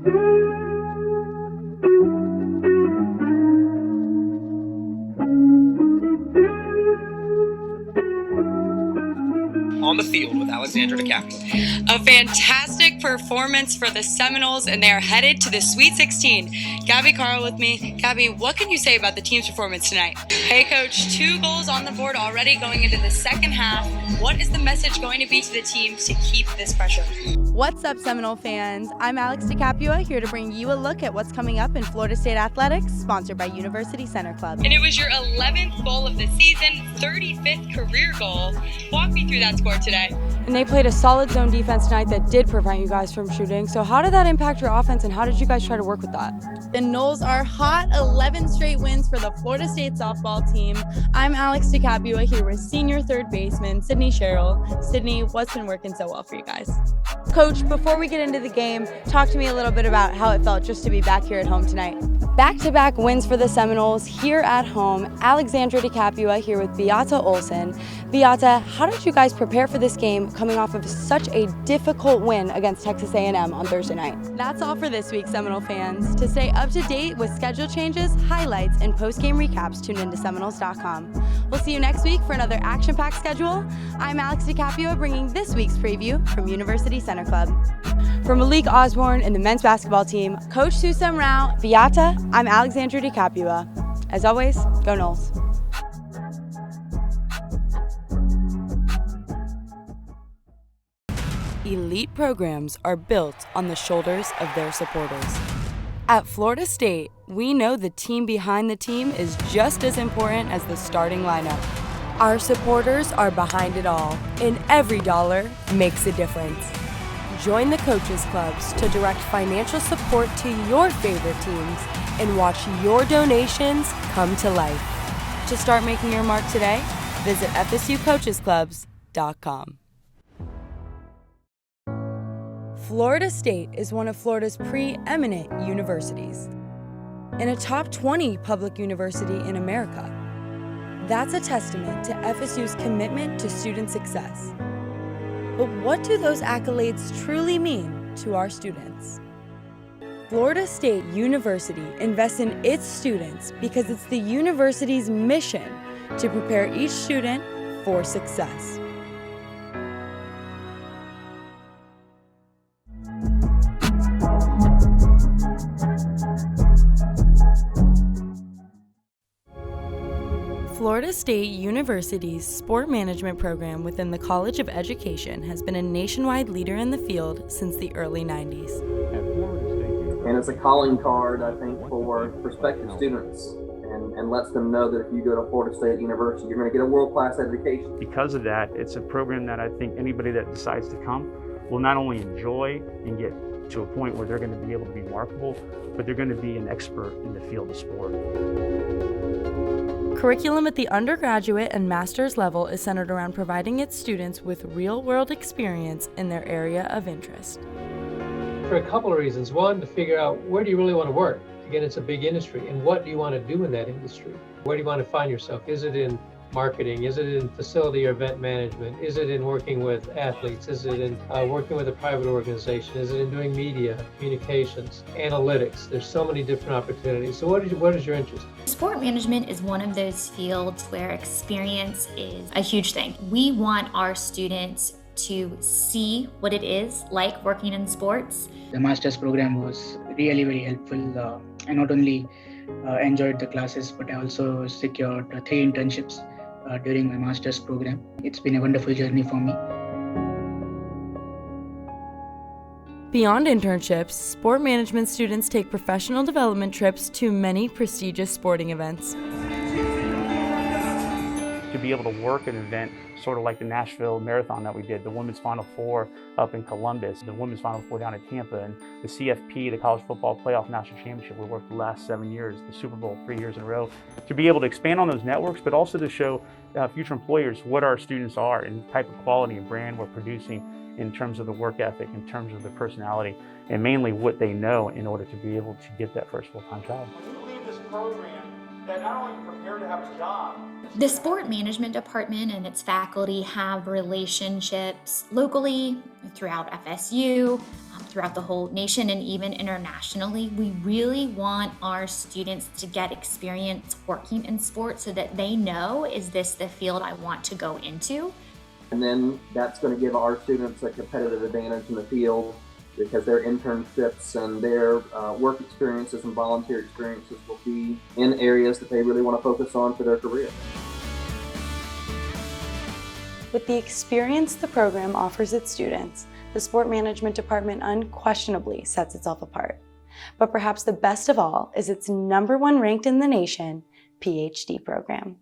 On the field with Alexandra DeCapua. A fantastic performance for the Seminoles, and they are headed to the Sweet 16. Gabby Carl with me. Gabby, what can you say about the team's performance tonight? Hey, Coach, 2 goals on the board already going into the second half. What is the message going to be to the team to keep this pressure? What's up, Seminole fans? I'm Alex DeCapua, here to bring you a look at what's coming up in Florida State Athletics, sponsored by University Center Club. And it was your 11th goal of the season, 35th career goal. Walk me through that score today. And they played a solid zone defense tonight that did prevent you guys from shooting. So how did that impact your offense, and how did you guys try to work with that? The Noles are hot, 11 straight wins for the Florida State softball team. I'm Alex DeCapua here with senior third baseman Sydney Sherrill. Sydney, what's been working so well for you guys? Coach, before we get into the game, talk to me a little bit about how it felt just to be back here at home tonight. Back-to-back wins for the Seminoles here at home. Alexandra DeCapua here with Beata Olson. Beata, how did you guys prepare for this game coming off of such a difficult win against Texas A&M on Thursday night? That's all for this week, Seminole fans. To stay up to date with schedule changes, highlights, and post-game recaps, tune into Seminoles.com. We'll see you next week for another action-packed schedule. I'm Alex DeCapua bringing this week's preview from University Center Club. For Malik Osborne and the men's basketball team, Coach Susam Rao, Beata, I'm Alexandra DeCapua. As always, go Noles. Elite programs are built on the shoulders of their supporters. At Florida State, we know the team behind the team is just as important as the starting lineup. Our supporters are behind it all, and every dollar makes a difference. Join the Coaches Clubs to direct financial support to your favorite teams and watch your donations come to life. To start making your mark today, visit FSUCoachesClubs.com. Florida State is one of Florida's preeminent universities and a top 20 public university in America. That's a testament to FSU's commitment to student success. But what do those accolades truly mean to our students? Florida State University invests in its students because it's the university's mission to prepare each student for success. Florida State University's sport management program within the College of Education has been a nationwide leader in the field since the early 90s. And it's a calling card, I think, for prospective students and lets them know that if you go to Florida State University, you're going to get a world-class education. Because of that, it's a program that I think anybody that decides to come will not only enjoy and get to a point where they're going to be able to be marketable, but they're going to be an expert in the field of sport. Curriculum at the undergraduate and master's level is centered around providing its students with real-world experience in their area of interest. For a couple of reasons. One, to figure out where do you really want to work? Again, it's a big industry, and what do you want to do in that industry? Where do you want to find yourself? Is it in marketing? Is it in facility or event management? Is it in working with athletes? Is it in working with a private organization? Is it in doing media, communications, analytics? There's so many different opportunities. So what is your interest? Sport management is one of those fields where experience is a huge thing. We want our students to see what it is like working in sports. The master's program was really very helpful. I not only enjoyed the classes, but I also secured 3 internships during my master's program. It's been a wonderful journey for me. Beyond internships, sport management students take professional development trips to many prestigious sporting events. To be able to work an event sort of like the Nashville Marathon that we did, the Women's Final Four up in Columbus, the Women's Final Four down at Tampa, and the CFP, the College Football Playoff National Championship, we worked the last 7 years, the Super Bowl 3 years in a row, to be able to expand on those networks, but also to show future employers what our students are and the type of quality and brand we're producing in terms of the work ethic, in terms of the personality, and mainly what they know in order to be able to get that first full-time job. We leave this program that not only prepare to have a job. The sport management department and its faculty have relationships locally throughout FSU, throughout the whole nation and even internationally. We really want our students to get experience working in sports so that they know, is this the field I want to go into? And then that's going to give our students a competitive advantage in the field because their internships and their work experiences and volunteer experiences will be in areas that they really want to focus on for their career. With the experience the program offers its students, the Sport Management Department unquestionably sets itself apart. But perhaps the best of all is its #1 ranked in the nation PhD program.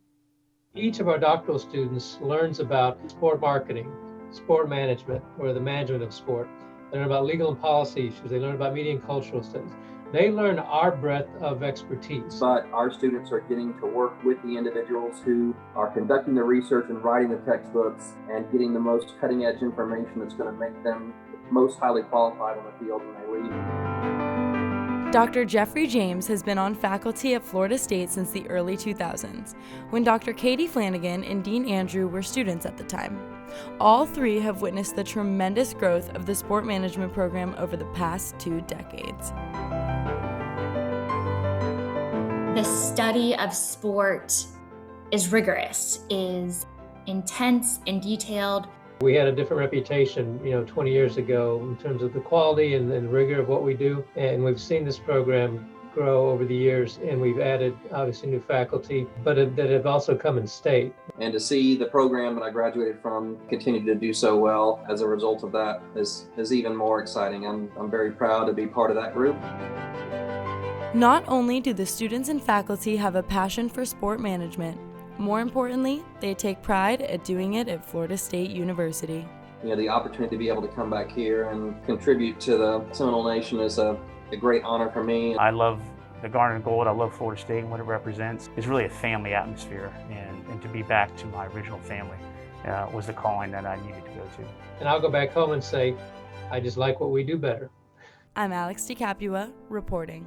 Each of our doctoral students learns about sport marketing, sport management, or the management of sport. They learn about legal and policy issues. They learn about media and cultural studies. They learn our breadth of expertise. But our students are getting to work with the individuals who are conducting the research and writing the textbooks and getting the most cutting edge information that's going to make them most highly qualified on the field when they leave. Dr. Jeffrey James has been on faculty at Florida State since the early 2000s, when Dr. Katie Flanagan and Dean Andrew were students at the time. All three have witnessed the tremendous growth of the sport management program over the past 2 decades. The study of sport is rigorous, is intense and detailed. We had a different reputation, 20 years ago in terms of the quality and rigor of what we do. And we've seen this program grow over the years, and we've added obviously new faculty, but that have also come and stayed. And to see the program that I graduated from continue to do so well as a result of that is even more exciting. I'm very proud to be part of that group. Not only do the students and faculty have a passion for sport management, more importantly, they take pride at doing it at Florida State University. The opportunity to be able to come back here and contribute to the Seminole Nation is a great honor for me. I love the Garnet and Gold. I love Florida State and what it represents. It's really a family atmosphere, and to be back to my original family was the calling that I needed to go to. And I'll go back home and say, I just like what we do better. I'm Alex DeCapua, reporting.